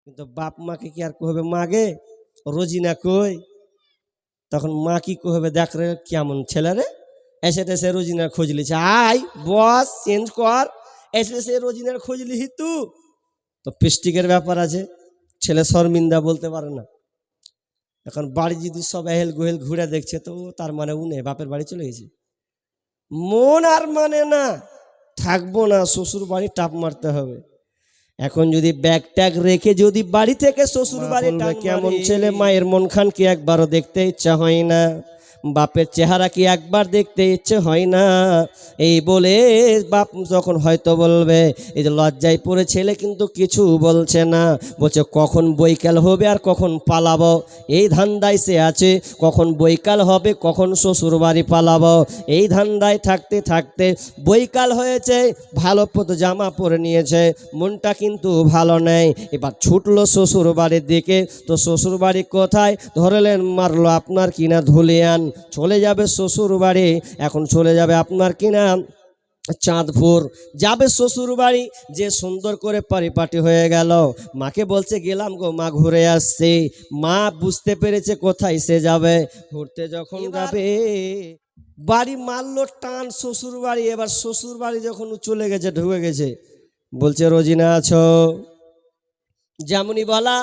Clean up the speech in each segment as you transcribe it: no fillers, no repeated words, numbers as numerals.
কিন্তু বাপ মাকে কি আর কহবে মাগে রোজিনা কই, তখন মা কি কহবে দেখ রে কেমন ছেলে রে, এসে টেসে রোজিনার খোঁজ লিছে, আই বস চেঞ্জ কর, এসে সে রোজিনার খোঁজ লিহি তো পিস্টিকের ব্যাপার আছে, ছেলে শর্মিন্দা বলতে পারে না। এখন বাড়ি যদি সব এহেল গোহেল ঘুরে দেখছে তো তার মানে উনে বাপের বাড়ি চলে গেছে, মন আর মানে না, থাকবো না, শ্বশুর বাড়ি টাপ মারতে হবে। এখন যদি ব্যাগ ট্যাগ রেখে যদি বাড়ি থেকে শ্বশুর বাড়ি কেমন ছেলে, মায়ের মন খান কি একবারও দেখতে ইচ্ছা হয় না, বাপের চেহারা কি একবার দেখতে ইচ্ছে হয় না। এই বলে বাপ যখন হয়তো বলবে, এই যে লজ্জায় পড়ে ছেলে কিন্তু কিছু বলছে না, বলছে কখন বৈকাল হবে আর কখন পালাবো, এই ধান্দায় সে আছে, কখন বৈকাল হবে কখন শ্বশুর বাড়ি পালাবো, এই ধান্দায় থাকতে থাকতে বৈকাল হয়েছে, ভালো পথ জামা পরে নিয়েছে, মনটা কিন্তু ভালো নেই, এবার ছুটলো শ্বশুর বাড়ির দিকে। তো শ্বশুর বাড়ি কোথায় ধরলেন, মারলো আপনার কিনা ধুলিয়ান, চলে যাবে শ্বশুর বাড়ি, এখন চলে যাবে আপনার কিনা চাঁদপুর, যাবে শ্বশুর বাড়ি, যে সুন্দর করে পরিপাটি হয়ে গেল, মাকে বলছে গেলাম গো মা ঘুরে আসছি, মা বুঝতে পেরেছে কোথায় সে যাবে, ঘুরতে যখন যাবে বাড়ি মারলো টান শ্বশুর বাড়ি। এবার শ্বশুর বাড়ি যখন চলে গেছে ঢুকে গেছে, বলছে রোজিনা আছো, যেমনই বলা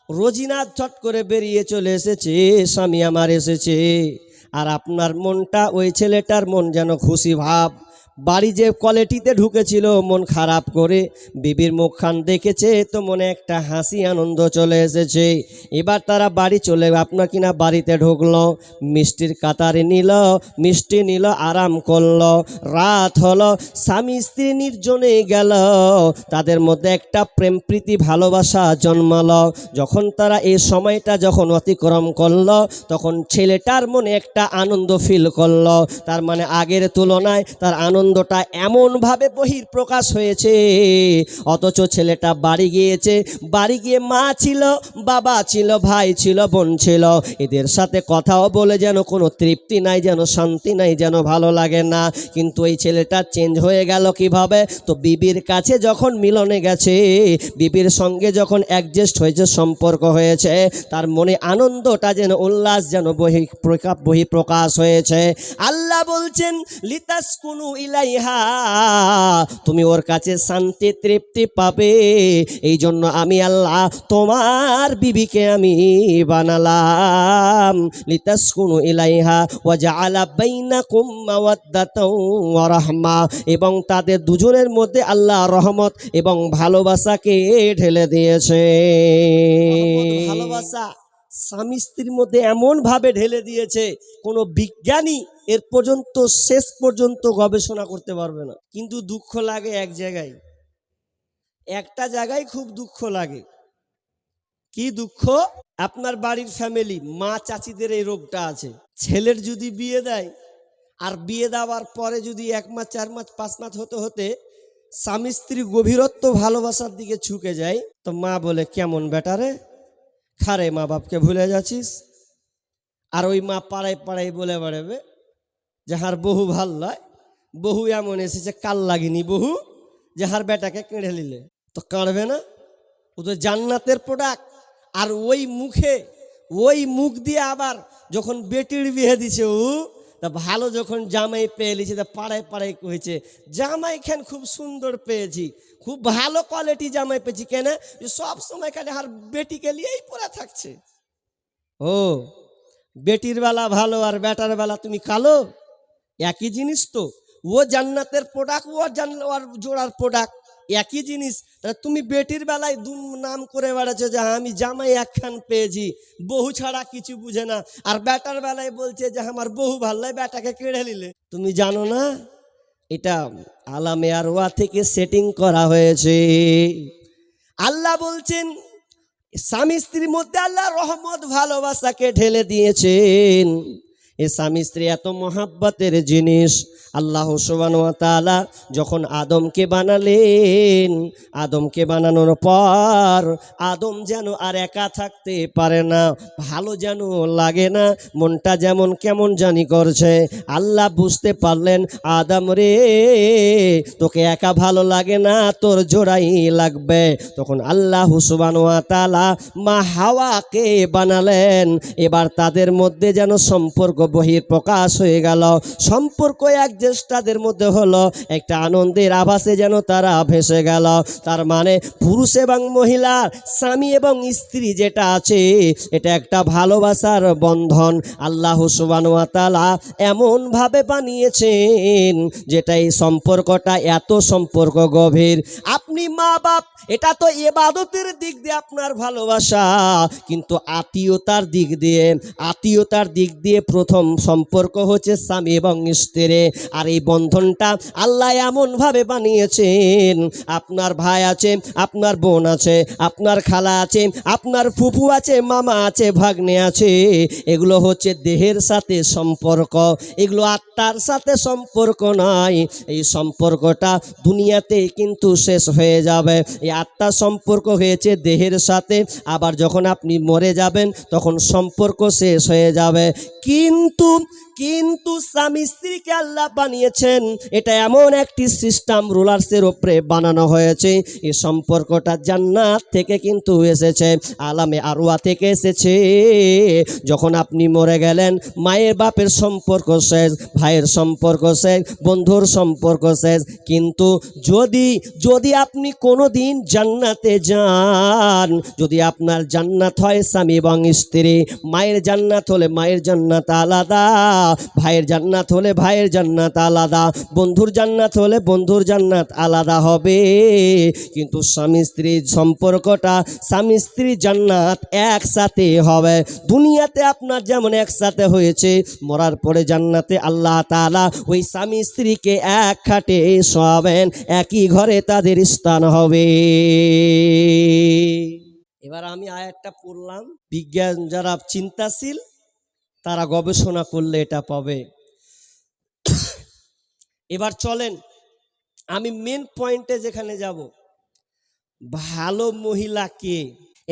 রোজিনা চট করে বেরিয়ে চলে এসেছে, স্বামী আমার এসেছে। আর আপনার মনটা ওই ছেলেটার মন যেন খুশি ভাব, বাড়ি যে কোয়ালিটিতে ঢুকেছিল মন খারাপ করে, বিবির মুখখান দেখেছে তো মনে একটা হাসি আনন্দ চলে এসেছে। এবার তারা বাড়ি চলে আপনার কিনা বাড়িতে ঢুকলো, মিষ্টির কাতারে নিল, মিষ্টি নিল, আরাম করলো, রাত হলো, স্বামী স্ত্রী নির্জনে গেল, তাদের মধ্যে একটা প্রেম প্রীতি ভালোবাসা জন্মালো। যখন তারা এই সময়টা যখন অতিক্রম করলো, তখন ছেলেটার মনে একটা আনন্দ ফিল করলো, তার মানে আগের তুলনায় তার আনন্দটা এমনভাবে বহির প্রকাশ হয়েছে। অথচ ছেলেটা বাড়ি গিয়েছে, বাড়ি গিয়ে মা ছিল, বাবা ছিল, ভাই ছিল, বোন ছিল, এদের সাথে কথাও বলে যেন কোনো তৃপ্তি নাই, যেন শান্তি নাই, যেন ভালো লাগে না। কিন্তু এই ছেলেটা চেঞ্জ হয়ে গেল কিভাবে, তো বিবির কাছে যখন মিলনে গেছে, বিবির সঙ্গে যখন অ্যাডজাস্ট হয়েছে, সম্পর্ক হয়েছে, তার মনে আনন্দটা যেন উল্লাস যেন বহি প্রকাশ হয়েছে। আল্লাহ বলছেন লিতাসকুনু ইলাইহা, তুমি ওর কাছে শান্তি তৃপ্তি পাবে, এই জন্য আমি আল্লাহ তোমার বিবিকে আমি বানালাম। লিতাসকুনু ইলাইহা ওয়া জাআলা বাইনাকুম মাওয়াদ্দাতাও ওয়া রাহমা, এবং তাদের দুজনের মধ্যে আল্লাহ রহমত এবং ভালোবাসাকে ঢেলে দিয়েছে। ভালোবাসা স্বামী স্ত্রীর মধ্যে এমন ভাবে ঢেলে দিয়েছে, কোনো বিজ্ঞানী এর পর্যন্ত শেষ পর্যন্ত গবেষণা করতে পারবে না। কিন্তু দুঃখ লাগে এক জায়গায়, একটা জায়গায় খুব দুঃখ লাগে। কি দুঃখ? আপনার বাড়ির ফ্যামিলি মা চাচিদের এই রোগটা আছে, ছেলের যদি বিয়ে দেয়, আর বিয়ে দেওয়ার পরে যদি 1 মাস 4 মাস 5 মাস হতে হতে স্বামী স্ত্রী গভীরত্ব ভালোবাসার দিকে ঝুঁকে যায়, তো মা বলে কেমন বেটারে, খারে মা বাপকে ভুলে যাচ্ছিস। আর ওই মা পাড়ায় পাড়ায় বলে বেড়াবে যাহার বহু ভাল লয়, বহু এমন এসেছে কাল লাগিনি বহু, যাহার বেটাকে কেড়ে নিলে। তো কাঁড়বে না, ও তো জান্নাতের প্রোডাক্ট। আর ওই মুখে, ওই মুখ দিয়ে আবার যখন বেটির বিয়ে দিছে ও, তা ভালো যখন জামাই পেয়ে লিছে, তা পাড়ায় পাড়ায় কয়েছে জামাই খান খুব সুন্দর পেয়েছি, খুব ভালো কোয়ালিটি জামাই পেয়েছি, কেন সব সময় খালি আর বেটিকে নিয়েই পড়ে থাকছে। ও বেটির বেলা ভালো আর বেটার বেলা তুমি কালো, একই জিনিস তো। ও জান্নাতের প্রোডাক্ট, ও ওর জোড়ার প্রোডাক্ট, একই জিনিস। তুমি বেটির বেলায় নাম করে বেড়াচ্ছো যে আমি জামাই একখান পেয়েছি, বহু ছাড়া কিছু বুঝে না, আর বেটার বেলায় বলছে যে আমার বহু ভালো লাগে, বেটাকে কেড়ে নিলে। তুমি জানো না এটা আলামে আরওয়া থেকে সেটিং করা হয়েছে। আল্লাহ বলছেন স্বামী স্ত্রীর মধ্যে আল্লাহ রহমত ভালোবাসাকে ঢেলে দিয়েছেন। এই স্বামী স্ত্রী এত মহাব্বতের জিনিস। আল্লাহ সুবহানাহু ওয়া তাআলা যখন আদমকে বানালেন, আদমকে বানানোর পর আদম যেন আর একা থাকতে পারে না, ভালো যেন লাগে না, মনটা যেমন কেমন জানি করছে। আল্লাহ বুঝতে পারলেন, আদম রে তোকে একা ভালো লাগে না, তোর জোড়াই লাগবে। তখন আল্লাহ সুবহানাহু ওয়া তাআলা মা হাওয়াকে বানালেন। এবার তাদের মধ্যে যেন সম্পর্ক বহিঃপ্রকাশ হয়ে গেল। সম্পর্ক এক জ্যেষ্ঠাদের মধ্যে হলো, একটা আনন্দের আভাসে যেন তারা ভেসে গেল। তার মানে পুরুষ এবং মহিলার, স্বামী এবং স্ত্রী যেটা আছে, এটা একটা ভালোবাসার বন্ধন। আল্লাহ সুবহানাহু ওয়া তাআলা এমনভাবে বানিয়েছেন যেটা এই সম্পর্কটা এত সম্পর্ক গভীর। আপনি মা বাপ, এটা তো ইবাদতের দিক দিয়ে আপনার ভালোবাসা, কিন্তু আত্মীয়তার দিক দিয়ে প্রথম সম্পর্ক হচ্ছে স্বামী এবং স্ত্রী। আর এই বন্ধনটা আল্লাহ এমনভাবে বানিয়েছেন, আপনার ভাই আছে, আপনার বোন আছে, আপনার খালা আছে, আপনার ফুফু আছে, মামা আছে, ভাগ্নে আছে, এগুলো হচ্ছে দেহের সাথে সম্পর্ক, এগুলো আত্মার সাথে সম্পর্ক নয়। এই সম্পর্কটা দুনিয়াতে কিন্তু শেষ হয়ে যাবে। এই আত্মার সম্পর্ক হয়েছে দেহের সাথে, আবার যখন আপনি মরে যাবেন তখন সম্পর্ক শেষ হয়ে যাবে। কিন্তু স্বামী স্ত্রীকে আল্লাহ বানিয়েছেন, এটা এমন একটি সিস্টেম, রুলার্সের উপরে বানানো হয়েছে। এই সম্পর্কটা জান্নাত থেকে কিন্তু এসেছে, আলামে আরওয়া থেকে এসেছে। যখন আপনি মরে গেলেন, মায়ের বাপের সম্পর্ক শেষ, ভাইয়ের সম্পর্ক শেষ, বন্ধুর সম্পর্ক শেষ। কিন্তু যদি আপনি কোনো দিন জান্নাতে যান, যদি আপনার জান্নাত হয় স্বামী এবং স্ত্রী, মায়ের জান্নাত হলে মায়ের জান্নাত আলাদা, ভাইয়ের জান্নাত হলে ভাইয়ের জান্নাত আলাদা, বন্ধুর জান্নাত হলে বন্ধুর জান্নাত আলাদা হবে। কিন্তু স্বামী স্ত্রীর সম্পর্কটা, স্বামী স্ত্রী জান্নাত একসাথে হবে। দুনিয়াতে আপনার যেমন একসাথে হয়েছে, মরার পরে জান্নাতে আল্লাহ তাআলা ওই স্বামী স্ত্রীকে এক খাটে শোয়াবেন, একই ঘরে তাদের স্থান হবে। এবার আমি আয়াতটা পড়লাম, বিজ্ঞান যারা চিন্তাশীল তারা গবেষণা করলে এটা পাবে। এবার চলেন আমি মেন পয়েন্টে যেখানে যাব, ভালো মহিলা কে।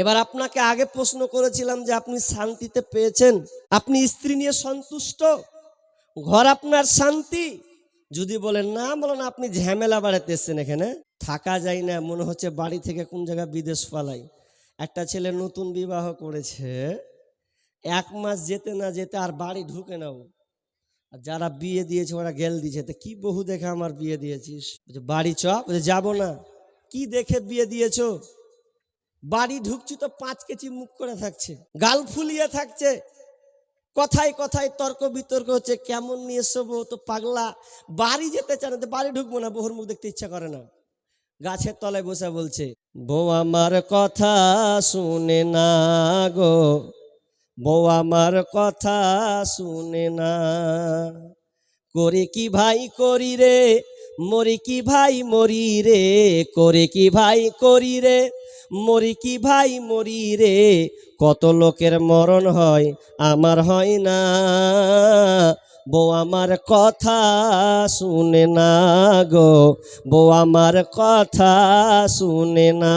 এবার আপনাকে আগে প্রশ্ন করেছিলাম যে আপনি শান্তিতে পেয়েছেন, আপনি স্ত্রী নিয়ে সন্তুষ্ট, ঘর আপনার শান্তি? যদি বলেন না, বলেন আপনি ঝামেলা বাড়াতে এসছেন, এখানে থাকা যায় না, মনে হচ্ছে বাড়ি থেকে কোন জায়গায় বিদেশ পালাই। একটা ছেলে নতুন বিবাহ করেছে, 1 মাস যেতে না যেতে আর বাড়ি ঢুকে নাও। আর যারা বিয়ে দিয়েছে ওরা গেল দিয়েছে, তো কি বহু দেখে আমার বিয়ে দিয়েছিস? বাড়ি চ, যাবো না। কি দেখে বিয়ে দিয়েছো? বাড়ি ঢুকছি তো 5 কেজি মুখ করে থাকছে, গাল ফুলিয়ে থাকছে, কথায় কথায় তর্ক বিতর্ক হচ্ছে, কেমন নিয়ে এসো বউ তো পাগলা, বাড়ি যেতে চায় না, তো বাড়ি ঢুকবো না, বহুর মুখ দেখতে ইচ্ছা করে না। গাছের তলায় বসে বলছে, বউ আমার কথা শুনে না গো, বউ আমার কথা শুনে না, করে কি ভাই করি রে, মরি কি ভাই মরি রে, করে কি ভাই করি রে, মরি কি ভাই মরি রে, কত লোকের মরণ হয় আমার হয় না, বউ আমার কথা শুনে না গো, বউ আমার কথা শুনে না,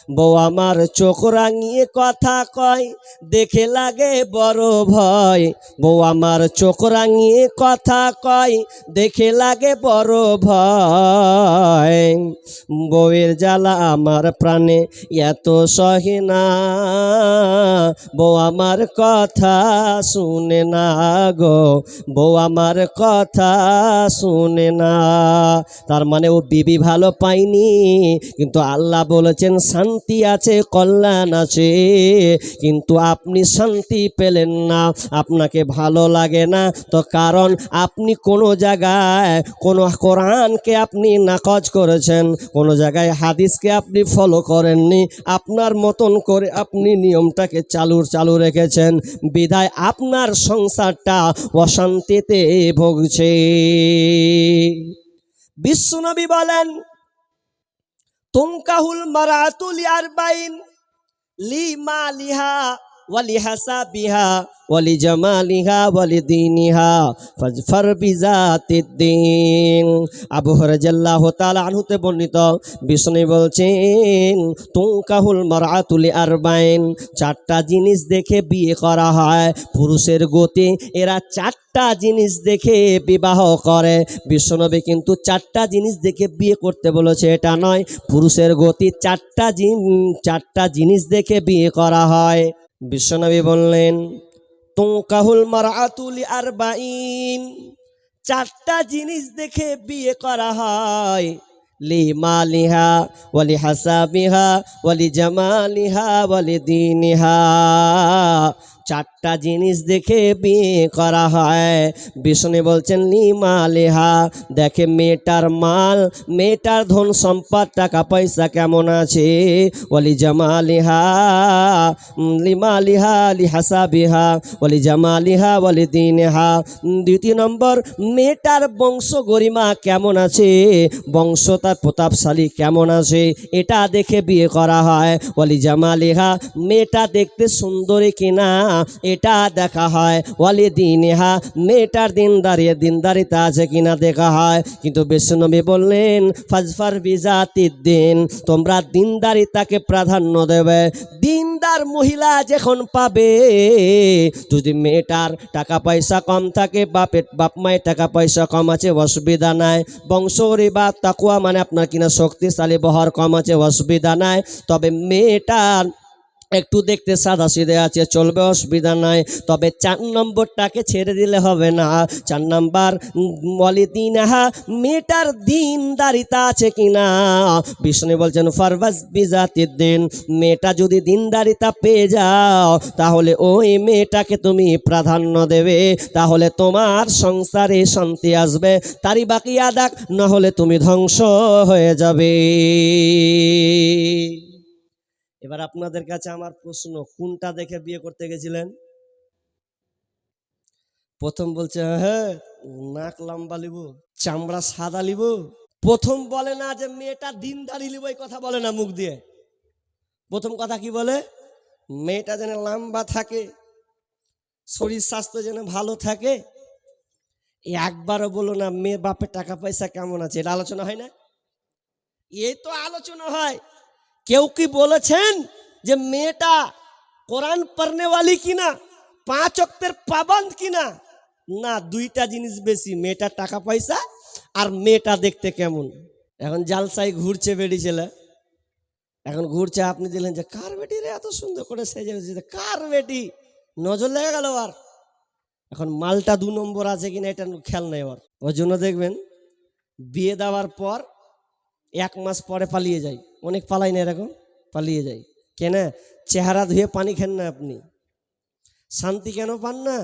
বউ আমার চোখ রাঙিয়ে কথা কয়, দেখে লাগে বড় ভয়, বউ আমার চোখ রাঙিয়ে কথা কয়, দেখে লাগে বড় ভয়, বউয়ের জ্বালা আমার প্রাণে এত সহে না, বউ আমার কথা শুনে না গো, বউ আমার কথা শুনে না। তার মানে ও বিবি ভালো পায়নি, কিন্তু আল্লাহ বলেছেন শান্তি আছে, কল্যাণ আছে। কিন্তু আপনি শান্তি পেলেন না, আপনাকে ভালো লাগে না, তো কারণ আপনি কোনো জায়গায় কোনো কোরআনকে আপনি নাকচ করেছেন, কোনো জায়গায় হাদিসকে আপনি ফলো করেননি, আপনার মতন করে আপনি নিয়মটাকে চালু রেখেছেন, বিধায় আপনার সংসারটা অশান্তিতে ভুগছে। বিশ্বনবী বলেন, তুনকাহুল মারাতু লিআরবাইন, লিমালিহা ولحسابها ولجمالها ولدينها فاظفر بذات الدين। আবু হুরায়রা রাদিয়াল্লাহু তাআলা আনহুতে বর্ণিত বিষ্ণু বলছেন তুনকাহুল মারআতু লিআরবাইন, চারটা জিনিস দেখে বিয়ে করা হয়। পুরুষের গতি এরা চারটা জিনিস দেখে বিবাহ করে। বিশ্বনবী কিন্তু চারটা জিনিস দেখে বিয়ে করতে বলেছে, এটা নয়। পুরুষের গতি চারটা জিনিস দেখে বিয়ে করা হয়। বিশ্বনবী বললেন তুনকাহুল মারআতু লিআরবাইন, চারটা জিনিস দেখে বিয়ে করা হয়। লিমালিহা ওয়ালিহাসাবিহা ওয়ালিজামালিহা ওয়ালিদীনিহা, চারটা জিনিস দেখে বিয়ে করা হয়। বিষ্ণু বলছেন লিমালিহা, দেখে মেয়েটার মাল, মেয়েটার ধন সম্পদ টাকা পয়সা কেমন আছে। ওয়ালিজামালিহা লিমালিহা লিহাসাবিহা ওয়ালিজামালিহা ওয়ালিদীনিহা, দ্বিতীয় নম্বর মেয়েটার বংশ গরিমা কেমন আছে, বংশ তার প্রতাপশালী কেমন আছে, এটা দেখে বিয়ে করা হয়। ওয়ালিজামালিহা, মেয়েটা দেখতে সুন্দরী কিনা এটা দেখা হয়। ওয়ালিদীনিহা, মেয়েটার দিনদারিতা আছে কিনা দেখা হয়। কিন্তু বিশ্বনবী বললেন ফাজফার বিজাতিদ্দিন, তোমরা দিনদারিতাকে প্রাধান্য দেবে। দিনদার মহিলা যখন পাবে, যদি মেয়েটার টাকা পয়সা কম থাকে, বাপ মায়ের টাকা পয়সা কম আছে অসুবিধা নাই, বংশরি বা তাকুয়া মানে আপনার কিনা শক্তিশালী বহর কম আছে অসুবিধা নাই, তবে মেয়েটার একটু দেখতে সাদা সিধে আছে চলবে অসুবিধা নাই। তবে 4 নম্বরটাকে ছেড়ে দিলে হবে না। 4 নম্বর ওয়ালিদীনিহা, মেয়েটার দিনদারিতা আছে কিনা। বিষ্ণু বলছেন ফারবাজ বিজাতিদ্দিন, মেয়েটা যদি দিনদারিতা পেয়ে যাও তাহলে ওই মেয়েটাকে তুমি প্রাধান্য দেবে, তাহলে তোমার সংসারে শান্তি আসবে। তারই বাকি আদাক, না হলে তুমি ধ্বংস হয়ে যাবে। এবার আপনাদের কাছে আমার প্রশ্ন, কোনটা দেখে বিয়ে করতে গেছিলেন? প্রথম বলছে হ্যাঁ নাক লম্বা লিব, চামড়া সাদা লিব। প্রথম বলে না যে মেয়েটা দিনদারি লিব, এই কথা বলে না মুখ দিয়ে। প্রথম কথা কি বলে? মেয়েটা যেন লম্বা থাকে, শরীর স্বাস্থ্য যেন ভালো থাকে। একবারও বলো না মেয়ে বাপের টাকা পয়সা কেমন আছে, এটা আলোচনা হয় না? এই তো আলোচনা হয়। কেউ কি বলেছেন যে মেয়েটা কোরআন পড়নেওয়ালি কিনা, 5 ওয়াক্তের পাবন্দ কিনা? না, দুইটা জিনিস বেশি, মেয়েটার টাকা পয়সা আর মেয়েটা দেখতে কেমন। এখন জালসাই ঘুরছে বেটি ছেলে, এখন ঘুরছে, আপনি দিলেন যে কার বেটি রে এত সুন্দর করে সেজে, কার বেটি, নজর লেগে গেল। আর এখন মালটা 2 নম্বর আছে কিনা এটা খেয়াল নেই। আর ওর জন্য দেখবেন বিয়ে দেওয়ার পর 1 মাস পরে পালিয়ে যায়। অনেক পালাই না, এরকম পালিয়ে যায় কেন? চেহারা ধুয়ে পানি খান না আপনি, শান্তি কেন পান না?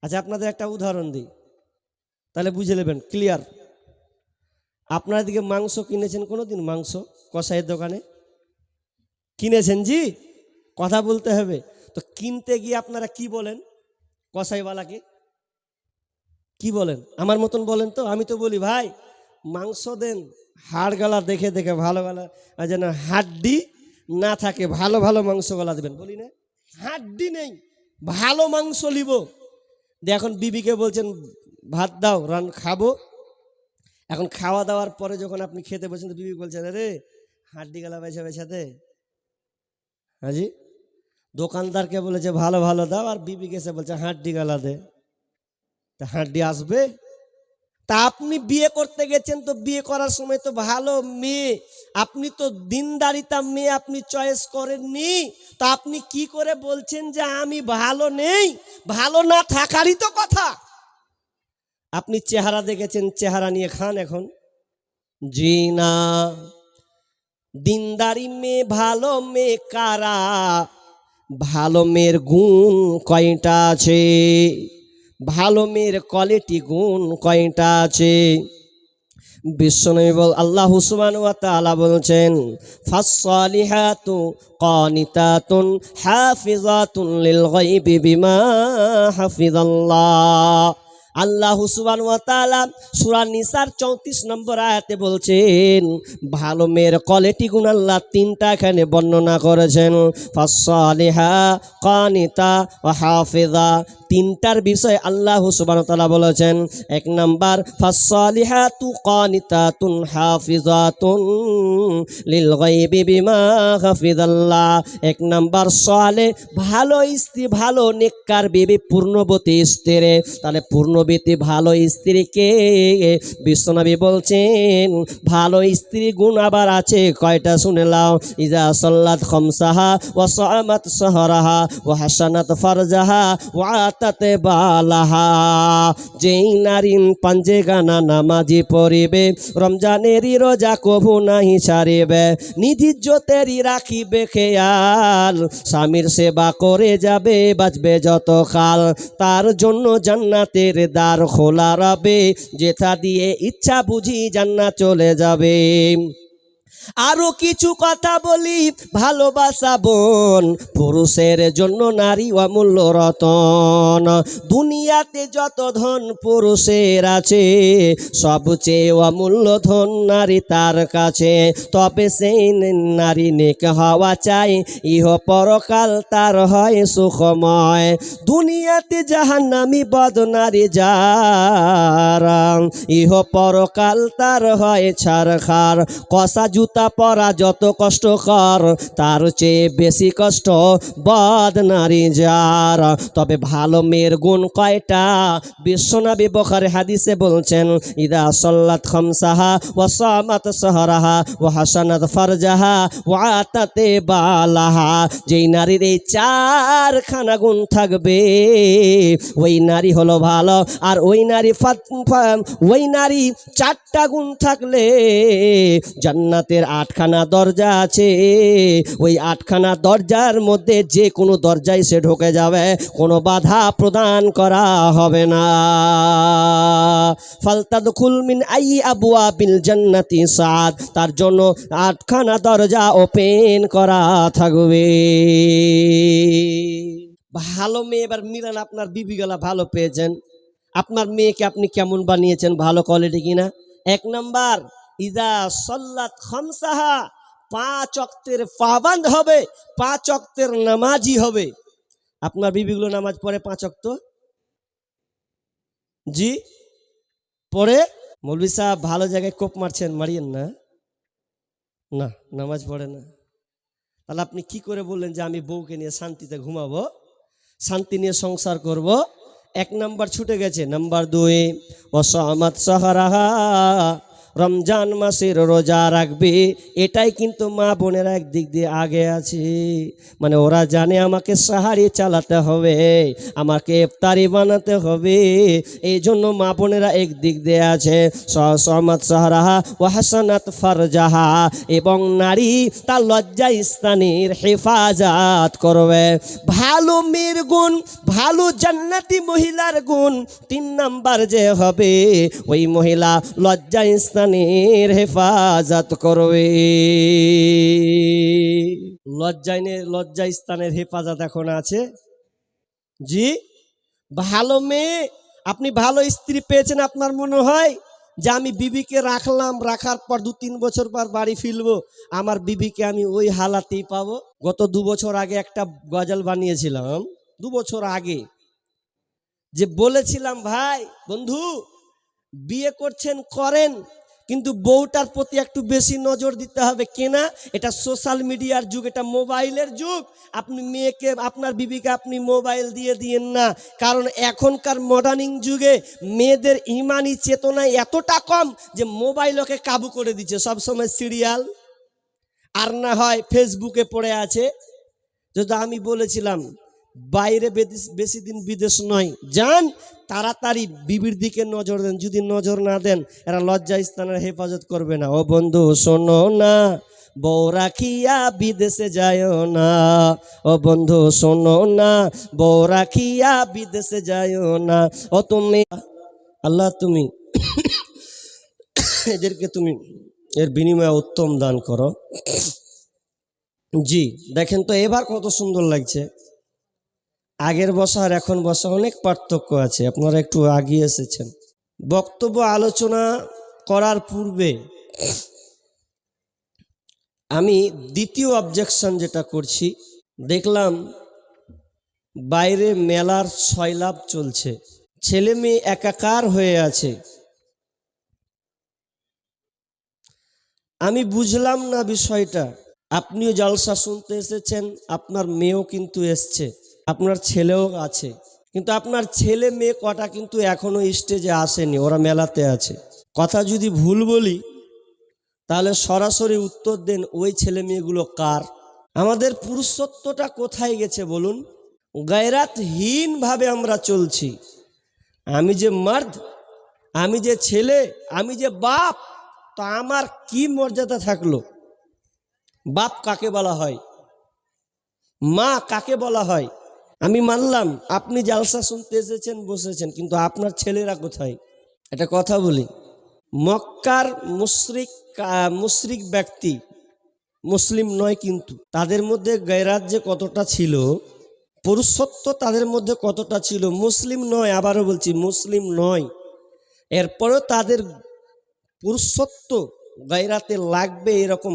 আচ্ছা আপনাদের একটা উদাহরণ দিই, তাহলে বুঝে নেবেন ক্লিয়ার। আপনার দিকে মাংস কিনেছেন কোনোদিন? মাংস কসাইয়ের দোকানে কিনেছেন? জি, কথা বলতে হবে তো। কিনতে গিয়ে আপনারা কি বলেন কসাইওয়ালাকে? কি বলেন? আমার মতন বলেন তো। আমি তো বলি ভাই মাংস দেন, হাড় গলা দেখে দেখে ভালো গলা, যেন হাড্ডি না থাকে, ভালো ভালো মাংস গলা দেবেন। বলি না হাড্ডি নেই, ভালো মাংস লিব। এখন বিবিকে বলছেন ভাত দাও, রান খাবো। এখন খাওয়া দাওয়ার পরে যখন আপনি খেতে বলছেন তো বিবি বলছেন রে হাড্ডি গলা বেছা বেছাতে। হাজি দোকানদারকে বলেছে ভালো ভালো দাও, আর বিবিকে এসে বলছে হাড্ডি গলা দে, তা হাড্ডি আসবে? তা আপনি বিয়ে করতে গেছেন তো বিয়ে করার সময় তো ভালো মেয়ে, আপনি তো দিনদারিতা মেয়ে আপনি চয়েস করেননি, তা আপনি কি করে বলছেন যে আমি ভালো নেই? ভালো না থাকারই তো কথা। আপনি চেহারা দেখেছেন, চেহারা নিয়ে খান এখন? জি না। দিনদারি মেয়ে ভালো মেয়ে কারা? ভালো মেয়ের গুণ কয়টা আছে? ভালো মেয়ের কোয়ালিটি গুণ কয়টা আছে? বিশ্বনবী আল্লাহ সুবহানাহু ওয়া তাআলা বলছেন ফাসসালিহাতু কানিতাতুন হাফিজাতুন লিল গায়বি বিমা হাফিজাল্লাহ। আল্লাহ সুবহানাহু ওয়া তাআলা সূরা নিসার 34 নম্বর আয়াতে বলছেন, ভালো মেয়ের কোয়ালিটি গুণ আল্লাহ তিনটা এখানে বর্ণনা করেছেন। ফাসসালিহা, কানিতা ওয়া হাফিজা। তিনটার বিষয় আল্লাহ সুবহানাহু ওয়া তাআলা বলেছেন। এক নাম্বার, ফাসসালিহাতু কানিতাতুন হাফিজাতুন লিল গায়বি বিমা হাফিজাল্লাহ। এক নাম্বার সালে, ভালো স্ত্রী, ভালো নেককার বিবি, পূর্ণবতী স্ত্রী। তাহলে পূর্ণবতী ভালো স্ত্রীকে বিশ্বনবী বলছেন ভালো স্ত্রী গুণ আবার আছে কয়টা শুনে লাও। ইজা সাল্লাত খামসাহা ওয়া সামাত সাহরাহা ওয়া হাসানাত ফারজাহা ওয়া আতাত বালাহা। যেই নারী পাঞ্জে গানা নামাজি পড়িবে, রমজানেরই রোজা কভু নাহি ছাড়িবে, নিধিজ্জতেরই রাখিবে খেয়াল, স্বামীর সেবা করে যাবে বাঁচবে যত কাল, তার জন্য জান্নাতের দ্বার খোলা রবে, যেথা দিয়ে ইচ্ছা বুঝি জান্নাত চলে যাবে। আরো কিছু কথা বলি, ভালোবাসা বোন, পুরুষের জন্য নারী অমূল্য রতন। দুনিয়াতে যত ধন পুরুষের আছে, সবচেয়ে অমূল্য ধন নারী তার কাছে। তবে সেই নারী নেক হওয়া চাই, ইহ পরকাল তার হয় সুখময়। দুনিয়াতে জাহান্নামী বদ নারী যারা, ইহ পরকাল তার হয় ছারখার। কষা জুতা পরা যত কষ্টকর, তার চেয়ে বেশি কষ্ট বদ নারী যার। তবে ভালো মেয়ের গুণ কয়টা? বিশ্বনবী বুখারী হাদিসে বলছেন, ইদা সাল্লাত খামসাহা ওয়া সামাত সাহরাহা ওয়া হাসানাত ফারজাহা ওয়া আতাত বালাহা। যেই নারীর এই চারখানা গুণ থাকবে, ওই নারী হলো ভালো। আর ওই নারী চারটা গুণ থাকলে জান্নাতের 8খানা দরজা আছে, ওই 8খানা দরজার মধ্যে যে কোনো দরজায় সে ঢুকে যাবে, কোনো বাধা প্রদান করা হবে না। ফালতাদখুল মিন আই আবওয়াবিল জান্নাতি সাদ, তার জন্য 8খানা দরজা ওপেন করা থাকবে। ভালো মেয়ে, এবার মিলান, আপনার বিবিগুলা ভালো পেয়েছেন, আপনার মেয়েকে আপনি কেমন বানিয়েছেন, ভালো কোয়ালিটি কিনা। এক নাম্বার, ইদা সাল্লাত খামসাহা, 5 ওয়াক্তের পাবন্দ হবে, 5 ওয়াক্তের নামাজি হবে। আপনার বিবিগুলো নামাজ পড়ে 5 ওয়াক্ত? জি পড়ে? মৌলভী সাহেব ভালো জায়গায় কোপ মারছেন, মারিয়েন না, না নামাজ পড়ে না। তাহলে আপনি কি করে বললেন যে আমি বউকে নিয়ে শান্তিতে ঘুমাবো, শান্তি নিয়ে সংসার করব? এক নাম্বার ছুটে গেছে। নাম্বার 2, ওয়াসামাত সাহরাহা, রমজান মাসের রোজা রাখবে। এটাই কিন্তু মা বোনেরা একদিক দিয়ে আগে আছে, মানে ওরা জানে আমাকে সাহারি চালাতে হবে, আমাকে ইফতারি বানাতে হবে, এই জন্য মা বোনেরা একদিক দিয়ে আছে। সামাত সাহরাহা ওয়া হাসানাত ফারজাহা, এবং নারী তার লজ্জা স্থানের হেফাজত করবে। ভালো মেয়ের গুণ, ভালো জান্নাতি মহিলার গুণ 3 নাম্বার যে হবে, ওই মহিলা লজ্জা স্থানের হেফাজত করবে। লজ্জা স্থানের হেফাজত এখন আছে। জি, ভালো মেয়ে, আপনি ভালো স্ত্রী পেয়েছেন, আপনার মনে হয় যে আমি বিবিকে রাখলাম, রাখার পর 2-3 বছর পর বাড়ি ফিরবো, আমার বিবিকে আমি ওই হালাতেই পাবো। গত 2 বছর আগে একটা গজল বানিয়েছিলাম, 2 বছর আগে, যে বলেছিলাম ভাই বন্ধু বিয়ে করছেন করেন, কিন্তু বউটার প্রতি একটু বেশি নজর দিতে হবে। কেনা, এটা সোশ্যাল মিডিয়ার যুগ, এটা মোবাইলের যুগ। আপনি মেয়েকে, আপনার বিবিকে আপনি মোবাইল দিয়ে দিয়েন না, কারণ এখনকার মডার্নিং যুগে মেয়েদের ইমানি চেতনা এতটা কম যে মোবাইল ওকে কাবু করে দিচ্ছে। সবসময় সিরিয়াল আর না হয় ফেসবুকে পড়ে আছে। যদি আমি বলেছিলাম বাইরে বেশি দিন বিদেশ নয়, যান তাড়াতাড়ি বিবির দিকে নজর দেন, যদি নজর না দেন এরা লজ্জা স্থানের হেফাজত করবে না। ও বন্ধু শোনো না, বউ রাখিয়া বিদেশে যায় না, ও বন্ধু শোনো না, বউ রাখিয়া বিদেশে যায় না। ও তুমি আল্লাহ, তুমি এদেরকে তুমি এর বিনিময়ে উত্তম দান করো। জি দেখেন তো এবার কত সুন্দর লাগছে। আগের বসা আর এখন বসা অনেক পার্থক্য আছে, আপনারা একটু আগিয়ে এসেছেন। বক্তব্য আলোচনা করার পূর্বে আমি দ্বিতীয় অবজেকশন যেটা করছি, দেখলাম বাইরে মেলার সয়লাভ চলছে, ছেলে মেয়ে একাকার হয়ে আছে। আমি বুঝলাম না বিষয়টা। আপনিও জলসা শুনতে এসেছেন, আপনার মেয়েও কিন্তু এসছে, আপনার ছেলেও আছে, কিন্তু আপনার ছেলে মেয়ে কটা কিন্তু এখনো স্টেজে আসেনি, ওরা মেলাতে আছে। কথা যদি ভুল বলি তাহলে সরাসরি উত্তর দেন, ওই ছেলে মেয়েগুলো কার? আমাদের পুরুষত্বটা কোথায় গেছে বলুন? গায়রাতহীন ভাবে আমরা চলছি। আমি যে মার্দ, আমি যে ছেলে, আমি যে বাপ, তো আমার কি মর্যাদা থাকলো? বাপ কাকে বলা হয়? মা কাকে বলা হয়? আমি মানলাম আপনি জালসা শুনতে এসেছেন, বসেছেন, কিন্তু আপনার ছেলেরা কোথায়? একটা কথা বলি, মক্কার মুশরিক ব্যক্তি, মুসলিম নয়, কিন্তু তাদের মধ্যে গায়রাত যে কতটা ছিল, পুরুষত্ব তাদের মধ্যে কতটা ছিল, মুসলিম নয়, আবারও বলছি মুসলিম নয়, এরপরেও তাদের পুরুষত্ব গায়রাতে লাগবে, এরকম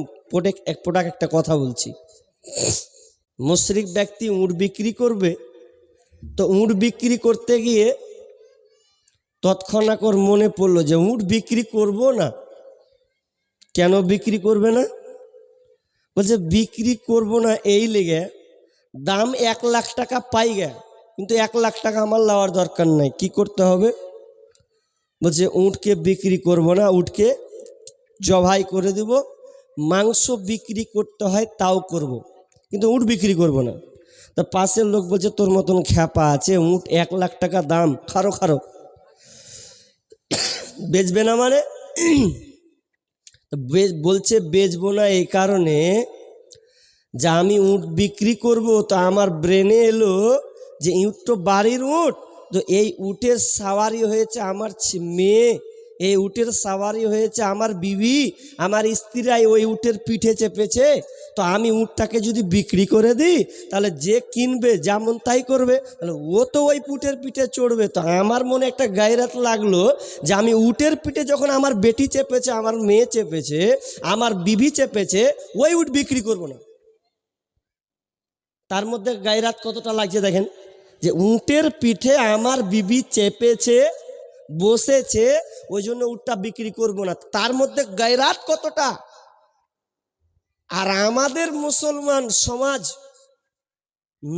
প্রোডাক্ট একটা কথা বলছি। মুশরিক ব্যক্তি উট বিক্রি করবে, তো উট বিক্রি করতে গিয়ে তৎক্ষণাৎ ওর মনে পড়লো যে উট বিক্রি করব না। কেন বিক্রি করবে না? বলছে বিক্রি করব না এই লেগে, দাম 1 লাখ টাকা পাই গে, কিন্তু 1 লাখ টাকা আমার লওয়ার দরকার নাই। কি করতে হবে? বলছে উটকে বিক্রি করব না, উটকে জবাই করে দেব, মাংস বিক্রি করতে হয় তাও করব, কিন্তু উট বিক্রি করব না। তা পাশের লোক বলছে তোর মতন খ্যাপা আছে, উট 1 লাখ টাকা দাম, খারো খারো, বেচবে না মানে? বলছে বেচবো না এই কারণে যে আমি উট বিক্রি করব, তো আমার ব্রেনে এলো যে উট তো বাড়ির উট, তো এই উটের সাওয়ারি হয়েছে আমার মেয়ে, এই উটের সাওয়ারি হয়েছে আমার বিবি, আমার স্ত্রীরাই ওই উটের পিঠে চেপেছে, তো আমি উটটাকে যদি বিক্রি করে দিই তাহলে যে কিনবে যেমন তাই করবে, তাহলে ও তো ওই উটের পিঠে চড়বে। তো আমার মনে একটা গায়রাত লাগলো যে আমি উটের পিঠে যখন আমার বেটি চেপেছে, আমার মেয়ে চেপেছে, আমার বিবি চেপেছে, ওই উট বিক্রি করব না। তার মধ্যে গায়রাত কতটা লাগছে দেখেন, যে উটের পিঠে আমার বিবি চেপেছে, বসেছে, ওই জন্য উটটা বিক্রি করব না, তার মধ্যে গায়রাত কতটা। আর আমাদের মুসলমান সমাজ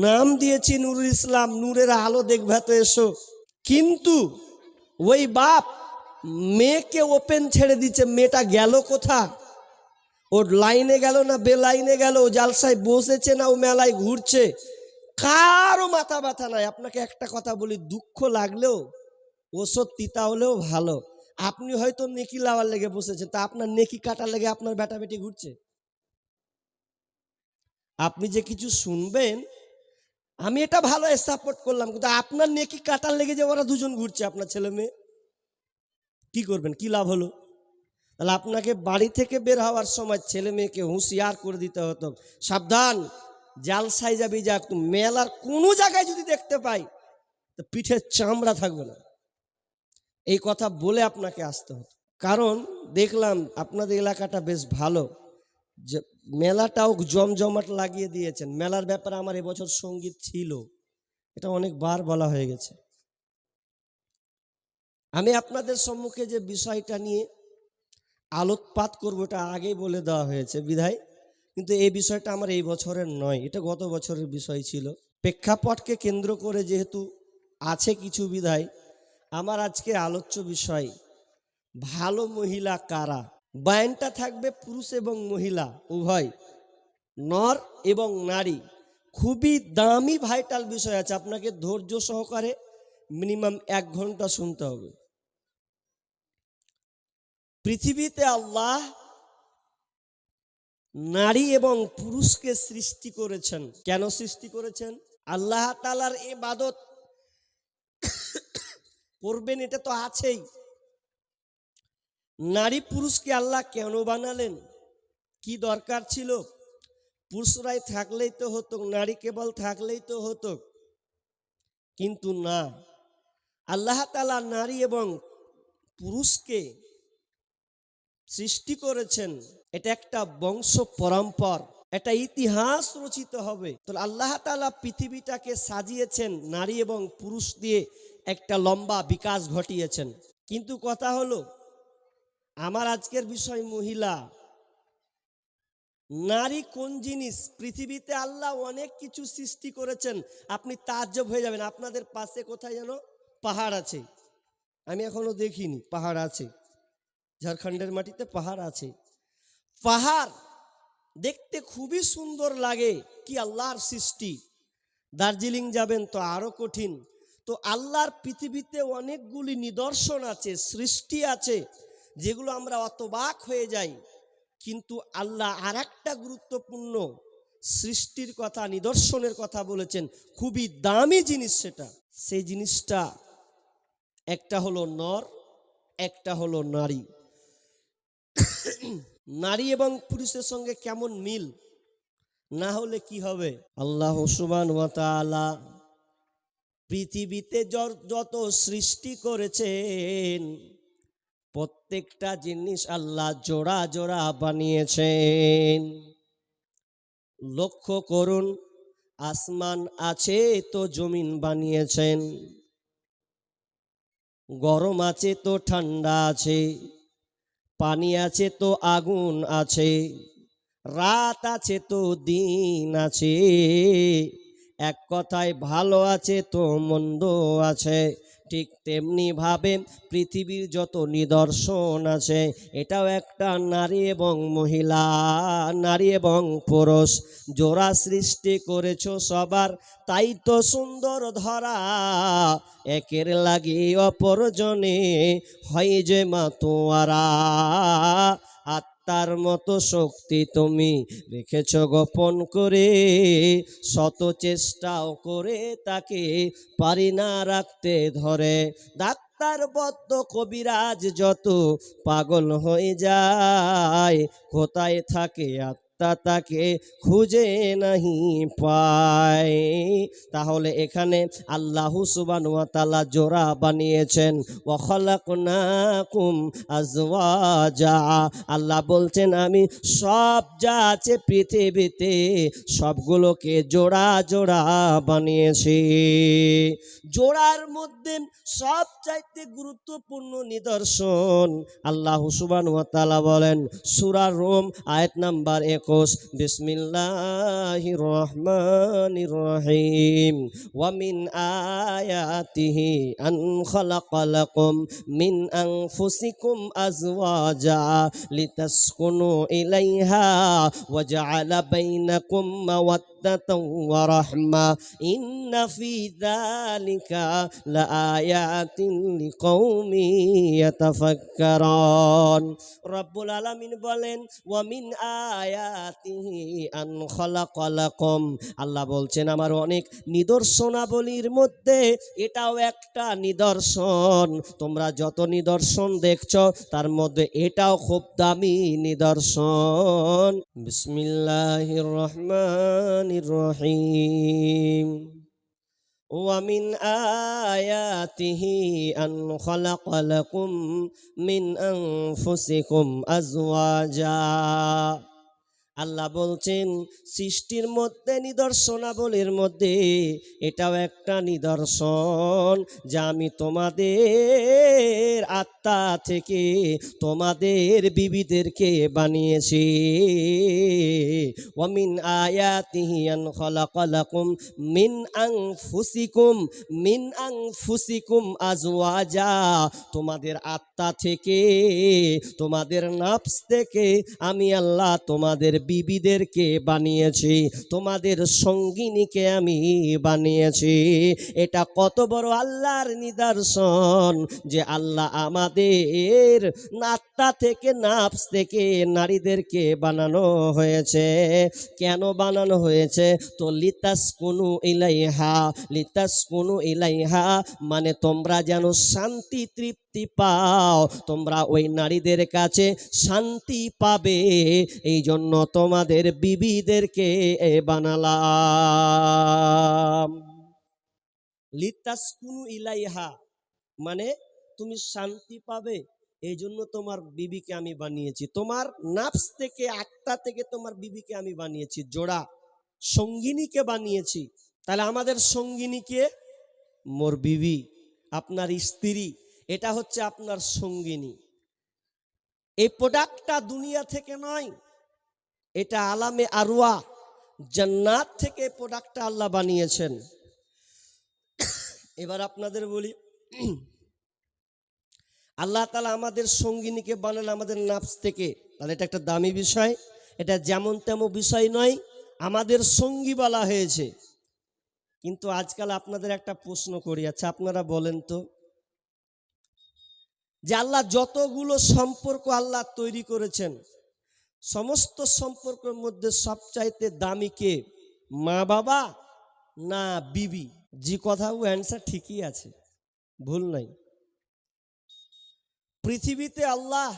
নাম দিয়েছি নুরুল ইসলাম, নূরের আলো দেখবে তো এসো, কিন্তু ওই বাপ মেয়েকে ওপেন ছেড়ে দিচ্ছে, মেয়েটা গেল কোথা? ওর লাইনে গেল না বেলাইনে গেল, ও জালসায় বসেছে না ও মেলায় ঘুরছে, কারো মাথা ব্যথা নাই। আপনাকে একটা কথা বলি, দুঃখ লাগলেও ওষুধ তিতা হলেও ভালো। আপনি হয়তো নেকি লাওয়ার লেগে বসেছেন, তা আপনার নেকি কাটার লেগে আপনার বেটা বেটি ঘুরছে। আপনি যে কিছু শুনবেন, আমি এটা ভালো সাপোর্ট করলাম, কিন্তু আপনার নেকি কাটার লেগে যে ওরা দুজন ঘুরছে, আপনার ছেলে মেয়ে, কি করবেন? কি লাভ হলো? তাহলে আপনাকে বাড়ি থেকে বের হওয়ার সময় ছেলে মেয়েকে হুঁশিয়ার করে দিতে হতো, সাবধান, জালসায় যাবি, যা মেলার কোনো জায়গায় যদি দেখতে পাই তো পিঠের চামড়া থাকবে না, এই কথা বলে আপনাকে আসতে হতো। কারণ দেখলাম আপনাদের এলাকাটা বেশ ভালো, যে মেলাটাও জমজমাট লাগিয়ে দিয়েছেন। মেলার ব্যাপারে আমার এবছর সঙ্গীত ছিল, এটা অনেকবার বলা হয়ে গেছে। আমি আপনাদের সম্মুখে যে বিষয়টা নিয়ে আলোকপাত করবো, এটা আগেই বলে দেওয়া হয়েছে বিধায়, কিন্তু এই বিষয়টা আমার এই বছরের নয়, এটা গত বছরের বিষয় ছিল। প্রেক্ষাপটকে কেন্দ্র করে যেহেতু আছে কিছু বিধায়, আমার আজকে আলোচ্য বিষয় ভালো মহিলা কারা। বয়ানটা থাকবে পুরুষ এবং মহিলা উভয়, নর এবং নারী। খুবই দামি ভাইটাল বিষয় আছে, আপনাকে ধৈর্য সহকারে মিনিমাম 1 ঘন্টা শুনতে হবে। পৃথিবীতে আল্লাহ নারী এবং পুরুষকে সৃষ্টি করেছেন। কেন সৃষ্টি করেছেন? আল্লাহ তাআলার ইবাদত করবেন, এটা তো আছেই। নারী পুরুষকে আল্লাহ কেন বানালেন? কি দরকার ছিল? পুরুষরাই থাকলেই তো হতো, নারী কেবল থাকলেই তো হতো। কিন্তু না, আল্লাহ তাআলা নারী এবং পুরুষকে সৃষ্টি করেছেন। এটা একটা বংশ পরম্পর, এটা ইতিহাস রচিত হবে। তো আল্লাহ তাআলা পৃথিবীটাকে সাজিয়েছেন নারী এবং পুরুষ দিয়ে, একটা লম্বা বিকাশ ঘটিয়েছেন। কিন্তু কথা হলো, আমার আজকের বিষয় মহিলা। নারী কোন জিনিস? পৃথিবীতে আল্লাহ অনেক কিছু সৃষ্টি করেছেন, আপনি তাজ্জব হয়ে যাবেন। আপনাদের পাশে কোথায় যেন পাহাড় আছে, আমি এখনো দেখিনি। পাহাড় আছে, ঝাড়খণ্ডের মাটিতে পাহাড় আছে। পাহাড় দেখতে খুবই সুন্দর লাগে, কি আল্লাহর সৃষ্টি। দার্জিলিং যাবেন তো আরো কঠিন। তো আল্লাহর পৃথিবীতে অনেকগুলি নিদর্শন আছে, সৃষ্টি আছে, যেগুলো আমরা অতবাক হয়ে যাই। কিন্তু আল্লাহ আর একটা গুরুত্বপূর্ণ সৃষ্টির কথা, নিদর্শনের কথা বলেছেন, খুবই দামি জিনিস সেটা। সেই জিনিসটা একটা হলো নর, একটা হলো নারী। নারী এবং পুরুষের সঙ্গে কেমন মিল, না হলে কি হবে? আল্লাহ সুবহানাহু ওয়া তাআলা পৃথিবীতে যত সৃষ্টি করেছেন, প্রত্যেকটা জিনিস আল্লাহ জোড়া জোড়া বানিয়েছেন। লক্ষ্য করুন, আসমান আছে তো জমিন বানিয়েছেন, গরম আছে তো ঠান্ডা আছে, পানি আছে তো আগুন আছে, রাত আছে তো দিন আছে, এক কথায় ভালো আছে তো মন্দ আছে। ঠিক তেমনি ভাবে পৃথিবীর যত নিদর্শন আছে, এটাও একটা নারী এবং মহিলা, নারী এবং পুরুষ জোড়া সৃষ্টি করেছো সবার, তাই তো সুন্দর ধরা। একের লাগি অপরজনে হয় যে মাতোয়ারা, তার মতো শক্তি তুমি রেখেছ গোপন করে, শত চেষ্টাও করে তাকে পারি না রাখতে ধরে। ডাক্তার বদ্ধ কবিরাজ যত পাগল হয়ে যায়, কোথায় থাকে আত্মা তাকে খুঁজে নাহি পায়। তাহলে এখানে আল্লাহ সুবহানাহু ওয়া তাআলা জোড়া বানিয়েছেন। ওয়া খালাকনাকুম আজওয়াজা, আল্লাহ বলছেন আমি সব যা আছে পৃথিবীতে সবগুলোকে জোড়া জোড়া বানিয়েছি। জোড়ার মধ্যে সবচাইতে গুরুত্বপূর্ণ নিদর্শন আল্লাহ সুবহানাহু ওয়া তাআলা বলেন সূরা রুম আয়াত নাম্বার 21, বিসমিল্লাহির রহমানির রহিম, ওয়া মিন আয়াতিহি আন খালাকা লাকুম মিন আনফুসিকুম আজওয়াজা লিতাসকুনু ইলাইহা ওয়া জাআলা বাইনাকুম মাওয়াদ্দাতাও ওয়া রাহমা ইন্না ফি যালিকা লাআয়াতিন লিকাউমিন ইয়াতাফাক্কারুন। রব্বুল আলামিন বলেন ওয়া মিন আয়াতিহি আন খালাকা লাকুম, আল্লাহ বলছেন আমার অনেক নিদর্শনাবলীর মধ্যে এটাও একটা নিদর্শন। তোমরা যত নিদর্শন দেখছো তার মধ্যে এটাও খুব দামি নিদর্শন। বিসমিল্লাহির রহমানির রহিম, ওয়া মিন আয়াতিহি আন খালাকা লাকুম মিন আনফুসিকুম আজওয়াজা, আল্লাহ বলছেন সৃষ্টির মধ্যে নিদর্শনাবলীর মধ্যে এটাও একটা নিদর্শন, যা আমি তোমাদের আত্মা থেকে তোমাদের বিবিদেরকে বানিয়েছি। ওয়া মিন আয়াতিহি আন খালাকা লাকুম মিন আনফুসিকুম আজওয়াজা, তোমাদের আত্মা থেকে, তোমাদের নফস থেকে আমি আল্লাহ তোমাদের বিবিদেরকে বানিয়েছি, তোমাদের সঙ্গিনীকে আমি বানিয়েছি। এটা কত বড় আল্লাহর নিদর্শন যে আল্লাহ আমাদের আত্মা থেকে, নাফস থেকে নারীদেরকে বানানো হয়েছে। কেন বানানো হয়েছে? তো লিতাসকুনু ইলাইহা মানে তোমরা যেন শান্তি তৃপ্তি পাও, তোমরা ওই নারীদের কাছে শান্তি পাবে, এই জন্য তোমাদের বিবিদেরকে বানালাম। লিতাসকুনু ইলাইহা মানে তুমি শান্তি পাবে, এই জন্য তোমার বিবিকে আমি বানিয়েছি। তোমার নাফস থেকে, আত্মা থেকে তোমার বিবিকে আমি বানিয়েছি, জোড়া সঙ্গিনীকে বানিয়েছি। তাহলে আমাদের সঙ্গিনীকে মোর বিবি, আপনার স্ত্রী, এটা হচ্ছে আপনার সঙ্গিনী। এই প্রোডাক্টটা দুনিয়া থেকে নয়, এটা আলামে আরওয়া জান্নাত থেকে প্রোডাক্টটা আল্লাহ বানিয়েছেন। এবার আপনাদের বলি, আল্লাহ তাআলা আমাদের সঙ্গিনীকে বানালেন আমাদের নাফস থেকে। তাহলে এটা একটা দামি বিষয়, এটা যেমন তেমন বিষয় নয়, আমাদের সঙ্গী বলা হয়েছে। কিন্তু আজকাল আপনাদের একটা প্রশ্ন করি, আচ্ছা আপনারা বলেন তো, যে আল্লাহ যতগুলো সম্পর্ক আল্লাহ তৈরি করেছেন, সমস্ত সম্পর্কের মধ্যে সবচাইতে দামি কে? মা বাবা না বিবি? যে কথা ও অ্যান্সার ঠিকই আছে, ভুল নাই। পৃথিবীতে আল্লাহ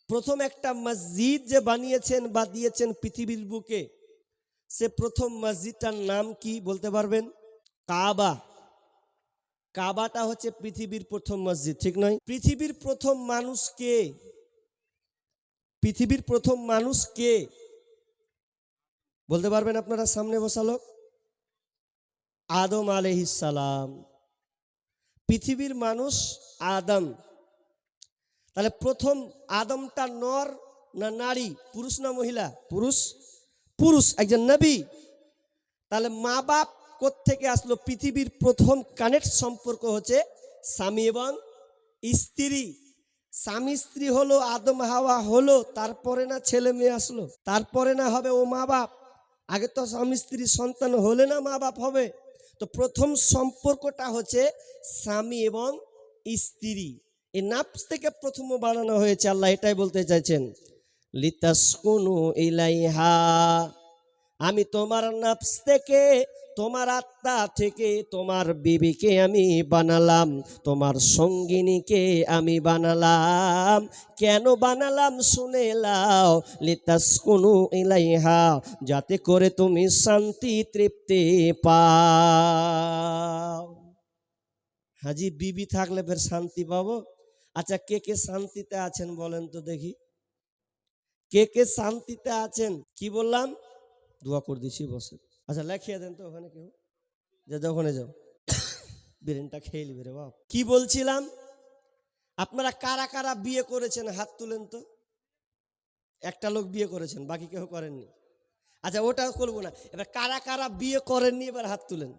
প্রথম একটা মসজিদ যে বানিয়েছেন বা দিয়েছেন পৃথিবীর বুকে, সে প্রথম মসজিদটার নাম কি বলতে পারবেন? কাবা। কাবাটা হচ্ছে পৃথিবীর প্রথম মসজিদ, ঠিক নয়? পৃথিবীর প্রথম মানুষ কে? পৃথিবীর প্রথম মানুষ কে বলতে পারবেন আপনারা? সামনে বসা লোক, আদম আলাইহিস সালাম। পৃথিবীর মানুষ আদম। তাহলে প্রথম আদমটা নর না নারী, পুরুষ না মহিলা? পুরুষ। পুরুষ, একজন নবী। তাহলে মা বাপ কোত্থেকে আসলো? পৃথিবীর প্রথম কানেক্ট সম্পর্ক হচ্ছে স্বামী এবং স্ত্রী। স্বামী স্ত্রী হলো, আদম হাওয়া হলো, তারপরে না ছেলে মেয়ে আসলো, তারপরে না হবে ও মা বাপ। আগে তো স্বামী স্ত্রী সন্তান হলে না মা বাপ হবে। তো প্রথম সম্পর্কটা হচ্ছে স্বামী এবং স্ত্রী। এই নাফস থেকে প্রথম বানানো হয়েছে। আল্লাহ এটাই বলতে চাইছেন, লিতাসকুনু ইলাইহা, আমি তোমার নাফস থেকে, তোমার আত্মা থেকে তোমার বিবিকে আমি বানালাম, তোমার সঙ্গিনীকে আমি বানালাম। কেন বানালাম শুনে লাও, লিতাসকুনু ইলাইহা, যাতে করে তুমি শান্তি তৃপ্তি পাও। হাজি বিবি থাকলে ফের শান্তি পাবো? আচ্ছা কে কে শান্তিতে আছেন বলেন তো দেখি, কে কে শান্তিতে আছেন? কি বললাম? দোয়া করে দিচ্ছি, বসে। আচ্ছা লেখিয়ে দেন তো ওখানে কেউ, যে ওখানে যাও, ব্রেনটা খেয়ে নিবে রে বাপ। কি বলছিলাম? আপনারা কারা কারা বিয়ে করেছেন হাত তুলেন তো। একটা লোক বিয়ে করেছেন, বাকি কেউ করেননি। আচ্ছা ওটা করবো না, এবার কারা কারা বিয়ে করেননি এবার হাত তুলেন।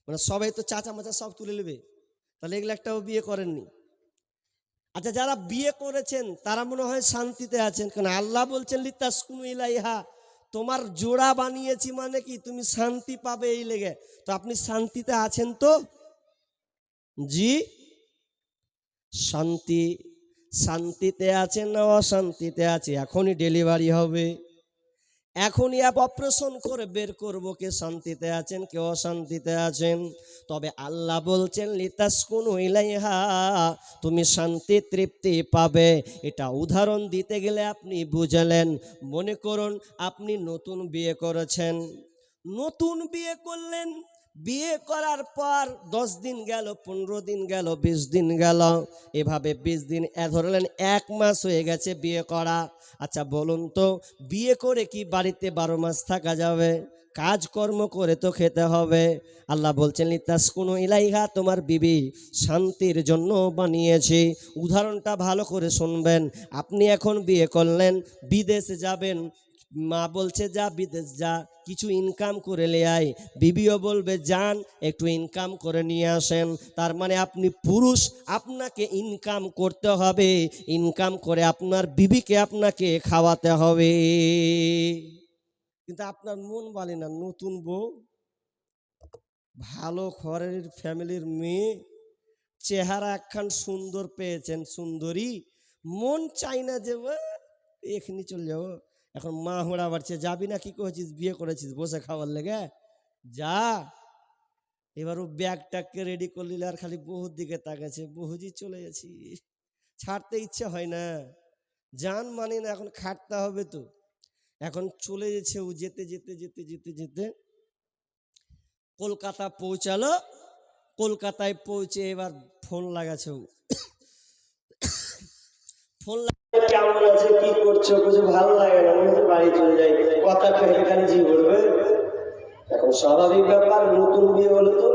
মানে সবাই তো চাচা মাচা সব তুলে নেবে, তাহলে এগুলো একটাও বিয়ে করেননি। আচ্ছা যারা বিয়ে করেছেন তারা মনে হয় শান্তিতে আছেন, কারণ আল্লাহ বলছেন লিতাসকুনু ইলাইহা, তোমার জোড়া বানিয়েছি মানে কি তুমি শান্তি পাবে এই লেগে। তো আপনি শান্তিতে আছেন তো? জি, শান্তি, শান্তিতে আছেন না অশান্তিতে আছে? এখনই ডেলিভারি হবে, এখনই অপারেশন করে বের করবো কে শান্তিতে আছেন কে অশান্তিতে আছেন। তবে আল্লাহ বলছেন লিতাসকুনু ইলাইহা, তুমি শান্তি তৃপ্তি পাবে। এটা উদাহরণ দিতে গেলে আপনি বুঝলেন, মনে করুন আপনি নতুন বিয়ে করেছেন, নতুন বিয়ে করলেন, বিয়ে করার পর 10 দিন গেল, 15 দিন গেল, 20 দিন গেল, এভাবে 20 দিন ধরলেন 1 মাস হয়ে গেছে বিয়ে করা। আচ্ছা বলুন তো, বিয়ে করে কি বাড়িতে 12 মাস থাকা যাবে? কাজকর্ম করে তো খেতে হবে। আল্লাহ বলছেন লিতাসকুনু ইলাইহা, তোমার বিবি শান্তির জন্য বানিয়েছি। উদাহরণটা ভালো করে শুনবেন। আপনি এখন বিয়ে করলেন, বিদেশে যাবেন, মা বলছে যা বিদেশ যা, কিছু ইনকাম করে নিয়ে আয়। বিবিও বলবে যান একটু ইনকাম করে নিয়ে আসেন। তার মানে আপনি পুরুষ, আপনাকে ইনকাম করতে হবে, ইনকাম করে আপনার বিবিকে আপনাকে খাওয়াতে হবে। কিন্তু আপনার মন বলে না, নতুন বউ, ভালো ঘরের ফ্যামিলির মেয়ে, চেহারা একখান সুন্দর পেয়েছেন, সুন্দরী, মন চাই না যে এখনি চলে যাবো। এখন মা হোঁড়া বাড়ছে, যাবি না কি করেছিস, বিয়ে করেছিস বসে খাওয়ার লেগে, যা। এবার ও ব্যাগটাকে রেডি করলিল আর খালি বহুর দিকে তাকাচ্ছে, বহুজি চলে গেছি, ছাড়তে ইচ্ছে হয় না, জান মানে না, এখন খাটতে হবে তো। এখন চলে যাচ্ছে ও, যেতে যেতে যেতে যেতে যেতে কলকাতা পৌঁছালো, কলকাতায় পৌঁছে এবার ফোন লাগাচ্ছে ও। ফোন কেমন আছে, কি করছো, কিছু ভালো লাগে না, মনে হচ্ছে বাড়ি চলে যাই, কথা এখানে জি করবে। এখন স্বাভাবিক ব্যাপার, নতুন বিয়ে হলে তো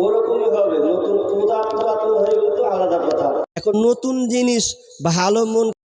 ওরকমই হবে, নতুন পুরাতন হয়ে গেলে তো আলাদা কথা। এখন নতুন জিনিস ভালো মন